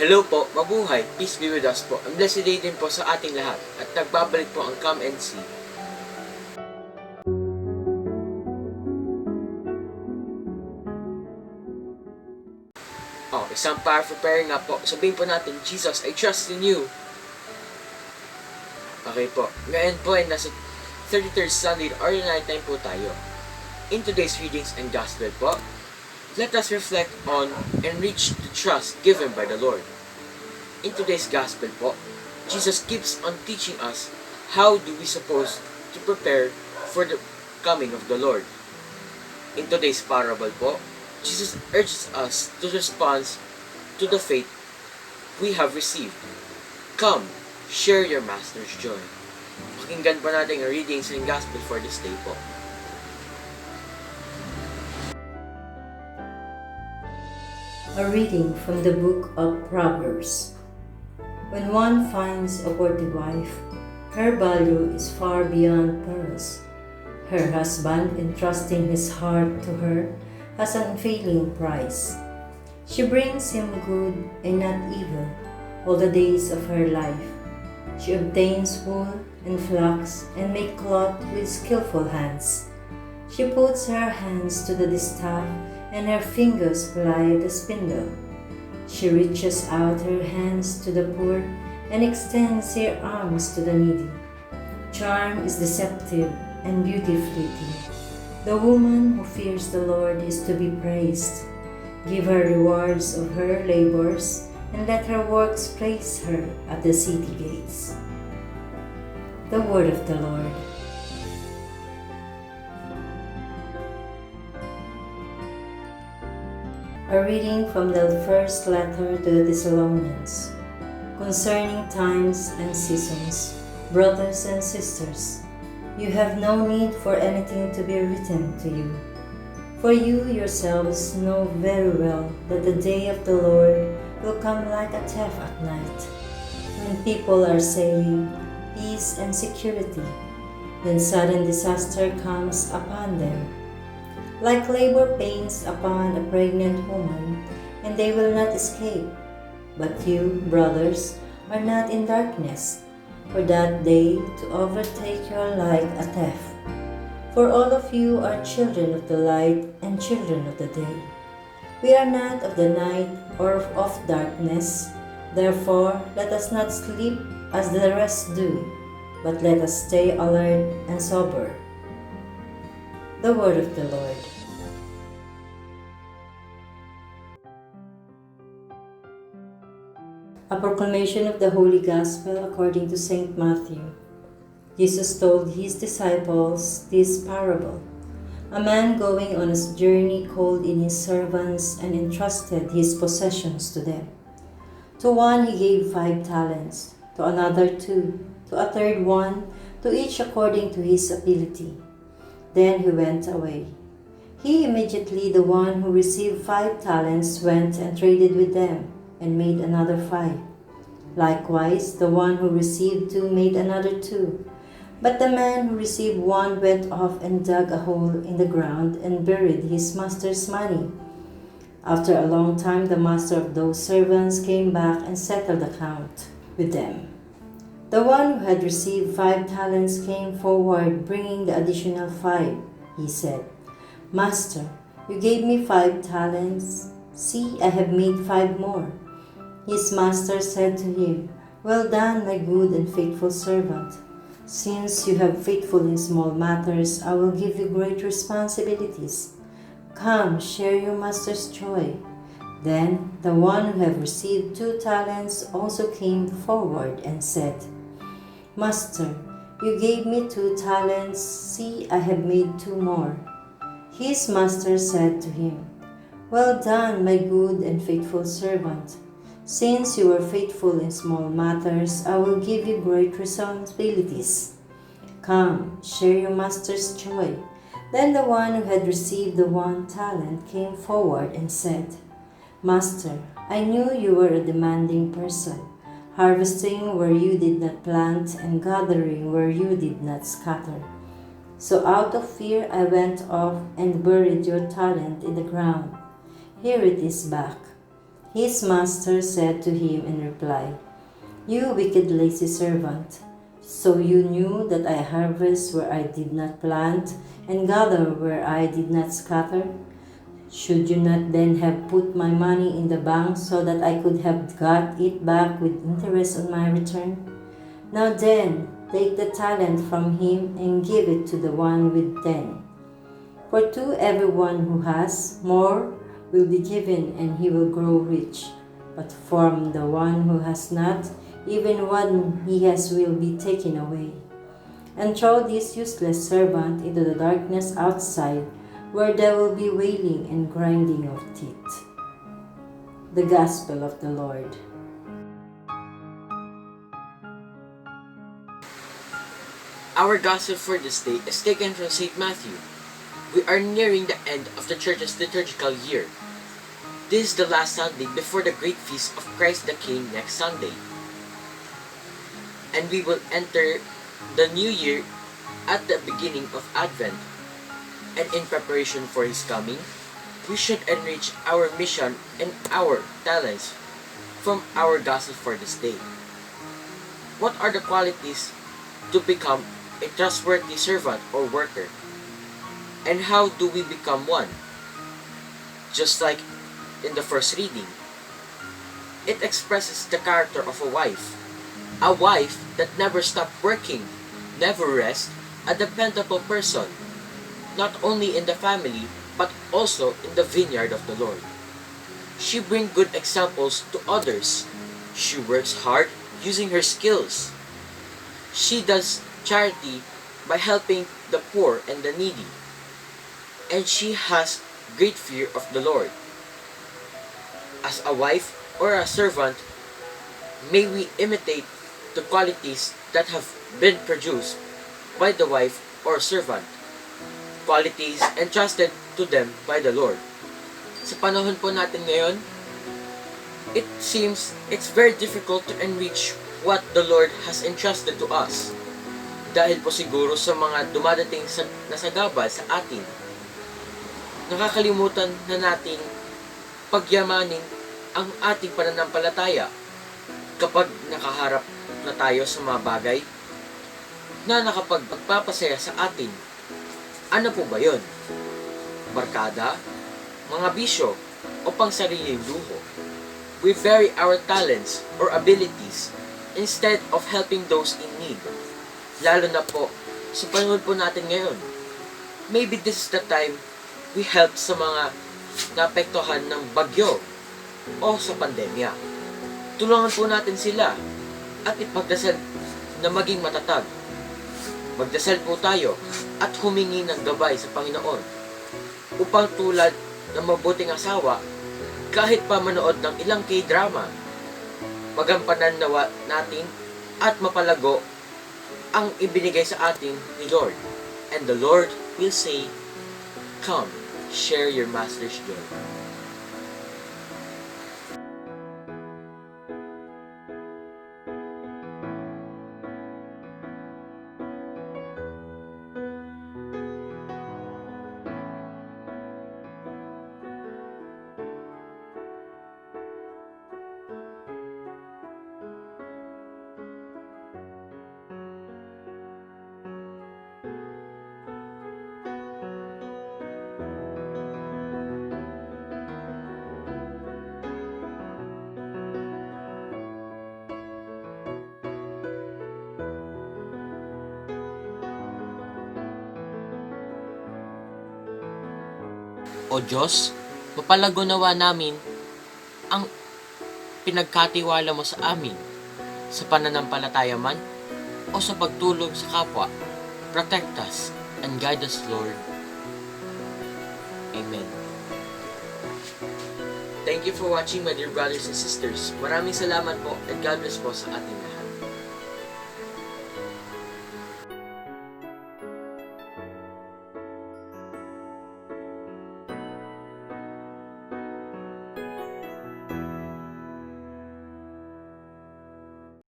Hello po, mabuhay, peace be with us po. Ang blessed day din po sa ating lahat at nagbabalik po ang Come and See. Isang powerful prayer nga po. Sabihin po natin, Jesus, I trust in you. Okay po. Ngayon po ay nasa 33rd Sunday Ordinary Time po tayo. In today's readings and Gospel po, let us reflect on and reach the trust given by the Lord. In today's Gospel po, Jesus keeps on teaching us how do we supposed to prepare for the coming of the Lord. In today's parable po, Jesus urges us to respond to the faith we have received. Come, share your Master's joy. Pakinggan po natin ang readings and Gospel for this day po. A reading from the book of Proverbs. When one finds a worthy wife, her value is far beyond pearls. Her husband, entrusting his heart to her, has an unfailing price. She brings him good and not evil all the days of her life. She obtains wool and flax and makes cloth with skillful hands. She puts her hands to the distaff and her fingers ply the spindle. She reaches out her hands to the poor and extends her arms to the needy. Charm is deceptive and beauty fleeting. The woman who fears the Lord is to be praised. Give her rewards of her labors, and let her works place her at the city gates. The word of the Lord. A reading from the first letter to the Thessalonians. Concerning times and seasons, brothers and sisters, you have no need for anything to be written to you. For you yourselves know very well that the day of the Lord will come like a thief at night, when people are saying peace and security, then sudden disaster comes upon them, like labor pains upon a pregnant woman, and they will not escape. But you, brothers, are not in darkness, for that day to overtake you like a thief. For all of you are children of the light and children of the day. We are not of the night or of darkness. Therefore, let us not sleep as the rest do, but let us stay alert and sober. The word of the Lord. A proclamation of the Holy Gospel according to St. Matthew. Jesus told his disciples this parable. A man going on a journey called in his servants and entrusted his possessions to them. To one he gave 5 talents, to another 2, to a third 1, to each according to his ability. Then he went away. He immediately, the one who received 5 talents, went and traded with them and made another 5. Likewise, the one who received 2 made another 2. But the man who received 1 went off and dug a hole in the ground and buried his master's money. After a long time, the master of those servants came back and settled account with them. The one who had received 5 talents came forward, bringing the additional 5. He said, "Master, you gave me 5 talents. See, I have made 5 more." His master said to him, "Well done, my good and faithful servant. Since you have faithful in small matters, I will give you great responsibilities. Come, share your master's joy." Then the one who had received 2 talents also came forward and said, "Master, you gave me 2 talents. See, I have made 2 more." His master said to him, "Well done, my good and faithful servant. Since you were faithful in small matters, I will give you great responsibilities. Come, share your master's joy." Then the one who had received the 1 talent came forward and said, "Master, I knew you were a demanding person, harvesting where you did not plant and gathering where you did not scatter. So out of fear I went off and buried your talent in the ground. Here it is back." His master said to him in reply, "You wicked, lazy servant, so you knew that I harvest where I did not plant and gather where I did not scatter? Should you not then have put my money in the bank so that I could have got it back with interest on my return? Now then, take the talent from him and give it to the one with 10. For to everyone who has, more will be given and he will grow rich. But from the one who has not, even what he has will be taken away. And throw this useless servant into the darkness outside, where there will be wailing and grinding of teeth." The Gospel of the Lord. Our gospel for this day is taken from St. Matthew. We are nearing the end of the Church's liturgical year. This is the last Sunday before the great feast of Christ the King next Sunday. And we will enter the new year at the beginning of Advent. And in preparation for His coming, we should enrich our mission and our talents from our gospel for this day. What are the qualities to become a trustworthy servant or worker? And how do we become one? Just like in the first reading, it expresses the character of a wife that never stopped working, never rests, a dependable person, not only in the family, but also in the vineyard of the Lord. She brings good examples to others. She works hard using her skills. She does charity by helping the poor and the needy. And she has great fear of the Lord. As a wife or a servant, may we imitate the qualities that have been produced by the wife or servant, qualities entrusted to them by the Lord. Sa panahon po natin ngayon, it seems it's very difficult to enrich what the Lord has entrusted to us. Dahil po siguro sa mga dumadating na sagabal sa atin, nakakalimutan na natin pagyamanin ang ating pananampalataya kapag nakaharap na tayo sa mga bagay na nakapagpapasaya sa atin. Ano po ba yun? Barkada, mga bisyo, o pangsariling luho? We vary our talents or abilities instead of helping those in need. Lalo na po sa panahon po natin ngayon. Maybe this is the time we help sa mga naapektuhan ng bagyo o sa pandemya. Tulungan po natin sila at ipagdasal na maging matatag. Magdasal po tayo at humingi ng gabay sa Panginoon upang tulad ng mabuting asawa, kahit pa manood ng ilang K-drama, magampanan nawa natin at mapalago ang ibinigay sa atin ni Lord. And the Lord will say, "Come, share your master's joy." O Diyos, mapalago nawa namin ang pinagkatiwala mo sa amin, sa pananampalataya man o sa pagtulong sa kapwa. Protect us and guide us, Lord. Amen. Thank you for watching, my dear brothers and sisters. Maraming salamat po and God bless po sa ating lahat.